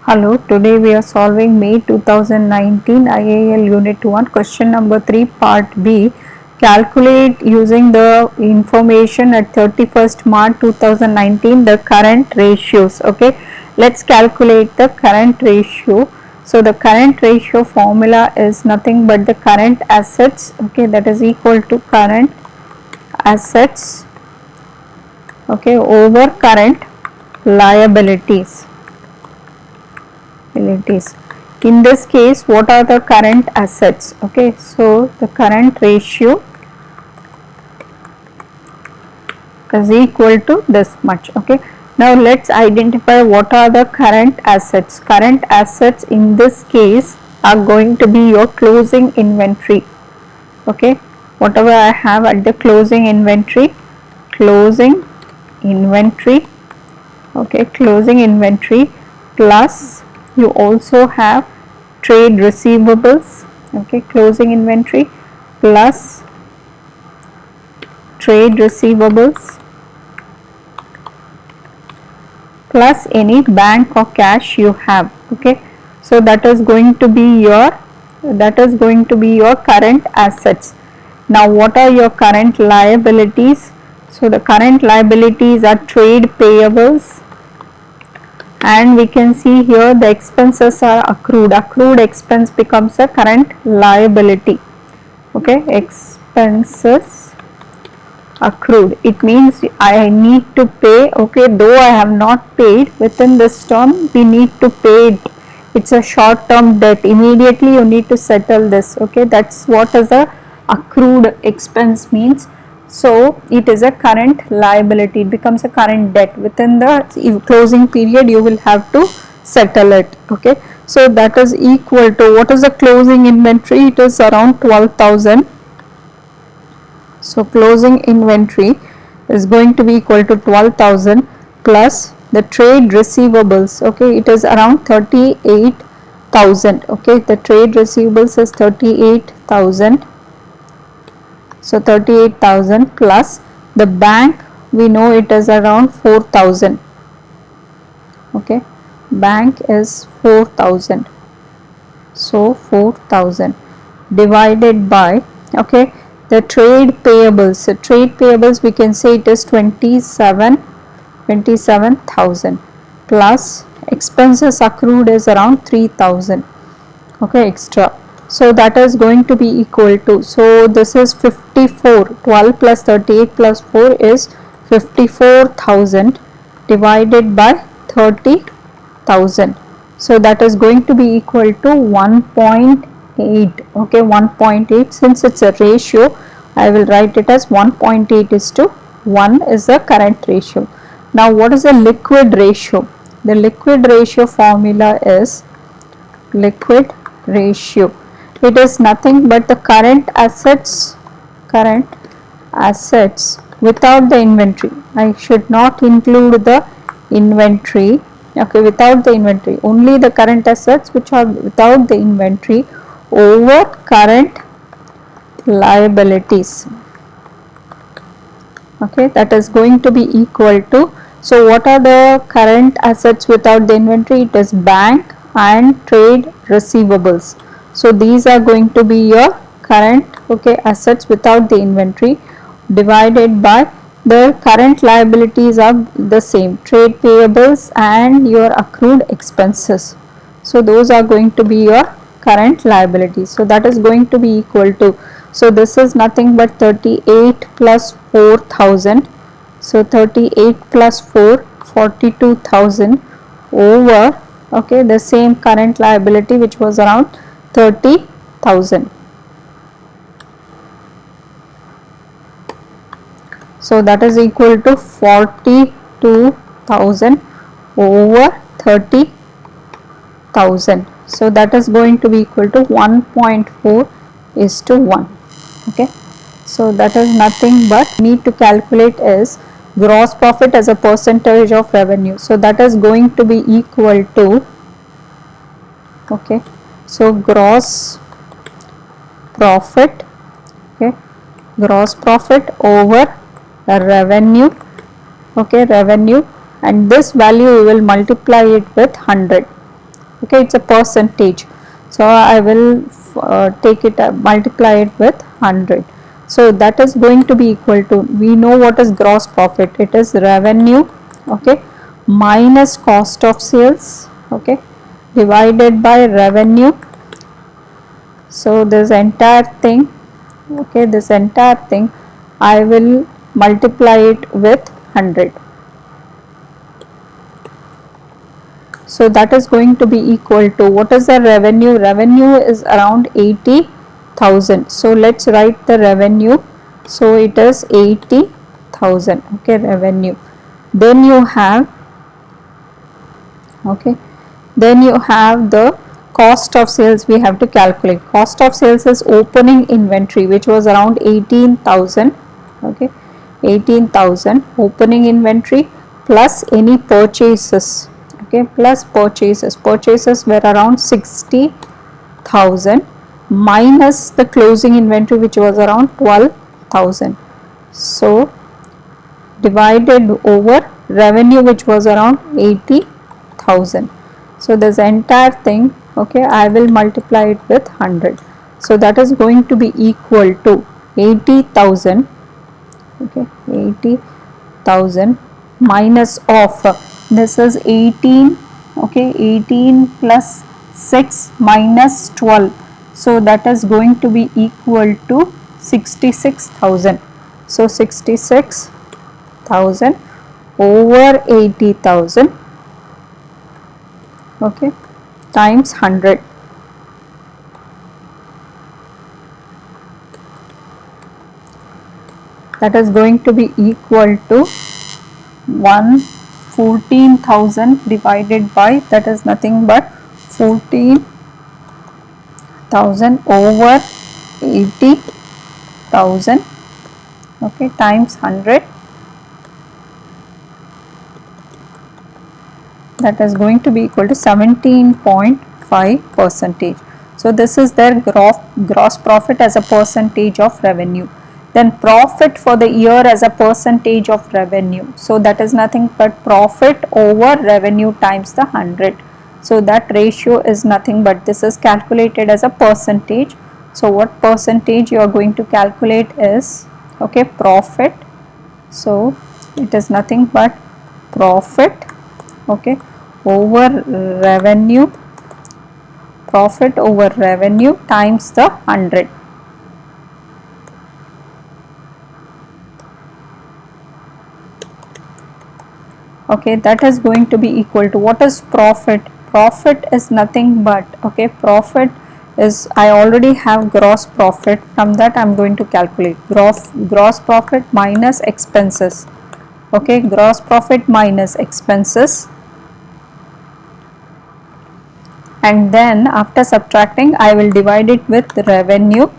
Hello, today we are solving May 2019 IAL Unit 1 question number 3 part B. Calculate using the information at 31st March 2019 the current ratios. Okay, let's calculate the current ratio. So the current ratio formula is nothing but the current assets, okay, that is equal to current assets, okay, over current liabilities. In this case, what are the current assets? Okay, so the current ratio is equal to this much. Okay, now let's identify what are the current assets. Current assets in this case are going to be your closing inventory. Okay, whatever I have at the closing inventory, okay, closing inventory, plus you also have trade receivables, okay, closing inventory plus trade receivables plus any bank or cash you have. Okay, so that is going to be your current assets. Now what are your current liabilities? So the current liabilities are trade payables, and we can see here the expenses are accrued. Accrued expense becomes a current liability. Okay, expenses accrued, it means I need to pay. Okay, though I have not paid within this term, we need to pay it. It's a short term debt, immediately you need to settle this. Okay, that's what is a accrued expense means. So it is a current liability, it becomes a current debt. Within the closing period you will have to settle it. Okay, so that is equal to, what is the closing inventory? It is around 12,000. so closing inventory is going to be equal to 12,000 plus the trade receivables. Okay, it is around 38,000. okay, the trade receivables is 38,000. So 38,000 plus the bank, we know it is around 4,000. okay, bank is 4,000. so 4,000 divided by, okay, the trade payables. So trade payables, we can say it is 27,000 plus expenses accrued is around 3,000. okay, extra. So that is going to be equal to, so this is 54, 12 plus 38 plus 4 is 54,000 divided by 30,000. So that is going to be equal to 1.8. okay, 1.8. Since it's a ratio, I will write it as 1.8 is to 1 is the current ratio. Now what is the liquid ratio? The liquid ratio formula is liquid ratio. It is nothing but the current assets without the inventory. I should not include the inventory. Okay, without the inventory, only the current assets which are without the inventory over current liabilities. Okay, that is going to be equal to, so what are the current assets without the inventory? It is bank and trade receivables. So these are going to be your current, okay, assets without the inventory divided by the current liabilities are the same, trade payables and your accrued expenses. So those are going to be your current liabilities. So that is going to be equal to, so this is nothing but 38 plus 4,000. So 38 plus 4, 42,000 over, okay, the same current liability which was around 30,000. So that is equal to 42,000 over 30,000. So that is going to be equal to 1.4 is to 1. Okay, so that is nothing but need to calculate is gross profit as a percentage of revenue. So that is going to be equal to, okay, so gross profit, okay, gross profit over revenue, okay, revenue, and this value we will multiply it with 100. Okay, it's a percentage. So I will take it multiply it with 100. So that is going to be equal to, we know what is gross profit, it is revenue, okay, minus cost of sales, okay, divided by revenue. So this entire thing, okay, this entire thing I will multiply it with 100. So that is going to be equal to, what is the revenue? Revenue is around 80,000. So let's write the revenue. So it is 80,000, okay, revenue. Then you have, okay, then you have the cost of sales. We have to calculate. Cost of sales is opening inventory, which was around 18,000, okay, 18,000 opening inventory plus any purchases, okay, plus purchases were around 60,000 minus the closing inventory, which was around 12,000. So divided over revenue, which was around 80,000. So this entire thing, okay, I will multiply it with 100. So that is going to be equal to 80,000, okay, 80,000 minus of, this is 18, okay, 18 plus 6 minus 12. So that is going to be equal to 66,000. So 66,000 over 80,000, okay, times 100. That is going to be equal to 14,000 divided by, that is nothing but 14,000 over 80,000, okay, times 100. That is going to be equal to 17.5 percentage. So this is their gross profit as a percentage of revenue. Then profit for the year as a percentage of revenue. So that is nothing but profit over revenue times the 100. So that ratio is nothing but, this is calculated as a percentage. So what percentage you are going to calculate is, okay, profit. So it is nothing but profit, okay, over revenue, profit over revenue times the 100. Okay, that is going to be equal to, what is profit? Profit is nothing but, okay, profit is, I already have gross profit, from that I am going to calculate gross profit minus expenses, okay, gross profit minus expenses, and then after subtracting I will divide it with revenue.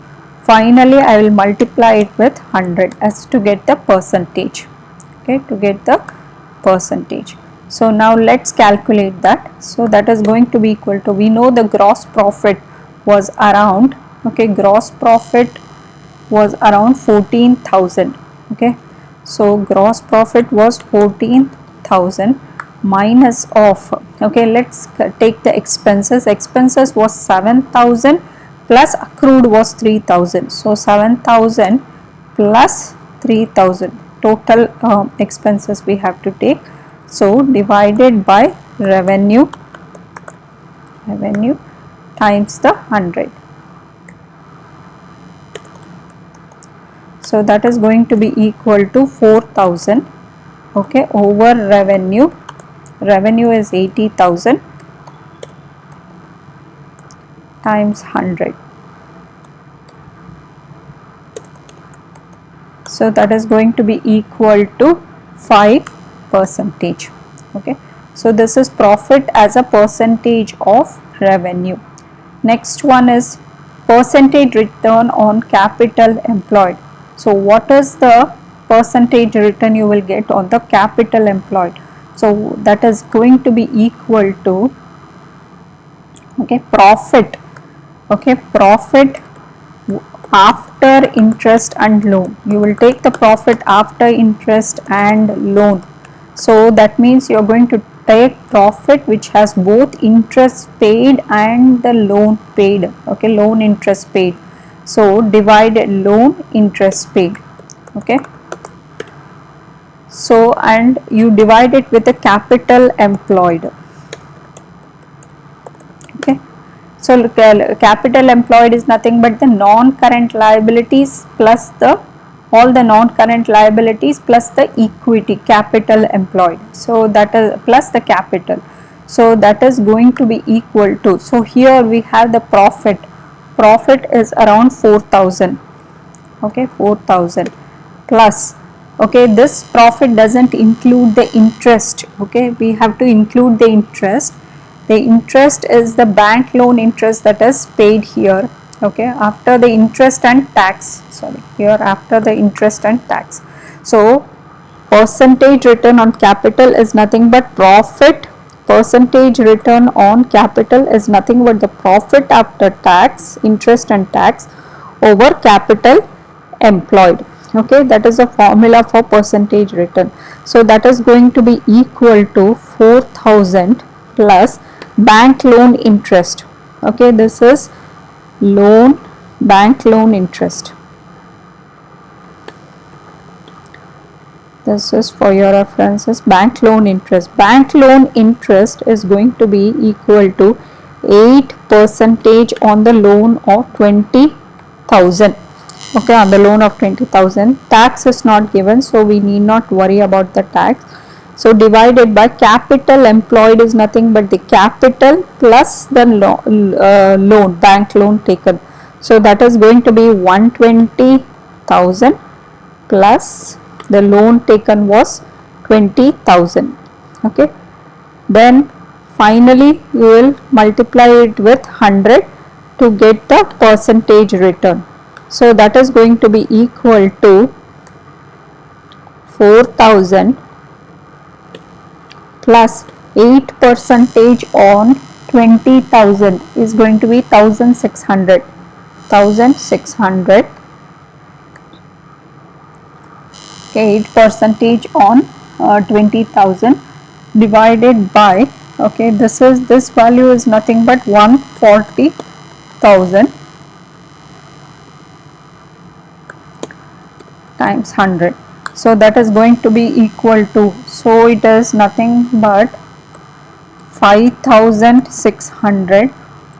Finally I will multiply it with 100 as to get the percentage, okay, to get the percentage. So now let's calculate that. So that is going to be equal to, we know the gross profit was around, okay, gross profit was around 14,000, okay. So gross profit was 14,000 minus of, okay, let's take the expenses. Expenses was 7,000 plus accrued was 3,000. So 7,000 plus 3,000 total expenses we have to take. So divided by revenue times the 100. So that is going to be equal to 4,000, okay, over revenue is 80,000 times 100. So that is going to be equal to 5 percentage, okay. So this is profit as a percentage of revenue. Next one is percentage return on capital employed. So what is the percentage return you will get on the capital employed? So that is going to be equal to, okay, profit, okay, profit after interest and loan. You will take the profit after interest and loan. So that means you are going to take profit which has both interest paid and the loan paid, okay, loan interest paid. So divide loan interest paid, okay. So and you divide it with the capital employed, okay. So capital employed is nothing but the non-current liabilities plus the all the non-current liabilities plus the equity capital employed. So that is plus the capital. So that is going to be equal to, so here we have the profit. Profit is around 4,000, okay, 4,000 plus, okay, this profit doesn't include the interest, okay, we have to include the interest. The interest is the bank loan interest that is paid here, okay, after the interest and tax, sorry, here after the interest and tax. So percentage return on capital is nothing but profit. Percentage return on capital is nothing but the profit after tax, interest and tax over capital employed, okay, that is a formula for percentage return. So that is going to be equal to 4,000 plus bank loan interest, okay, this is bank loan interest. This is for your references, bank loan interest. Bank loan interest is going to be equal to 8% on the loan of 20,000, okay, on the loan of 20,000. Tax is not given, so we need not worry about the tax. So divided by capital employed is nothing but the capital plus the loan, bank loan taken. So that is going to be 120,000 plus the loan taken was 20,000, okay. Then finally you will multiply it with 100 to get the percentage return. So that is going to be equal to 4,000 plus 8% on 20,000 is going to be 1,600. 1,600. Okay, 8% on 20,000 divided by, okay, this value is nothing but 140,000 times 100. So that is going to be equal to, so it is nothing but 5,600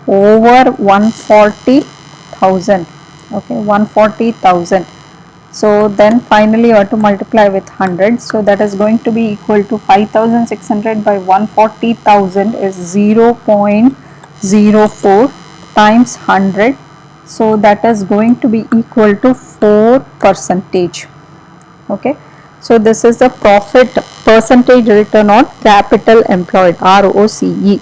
over 140,000, okay, 140,000. So then finally you have to multiply with 100. So that is going to be equal to 5,600 by 140,000 is 0.04 times 100. So that is going to be equal to 4%. Okay, so this is the profit percentage return on capital employed, ROCE.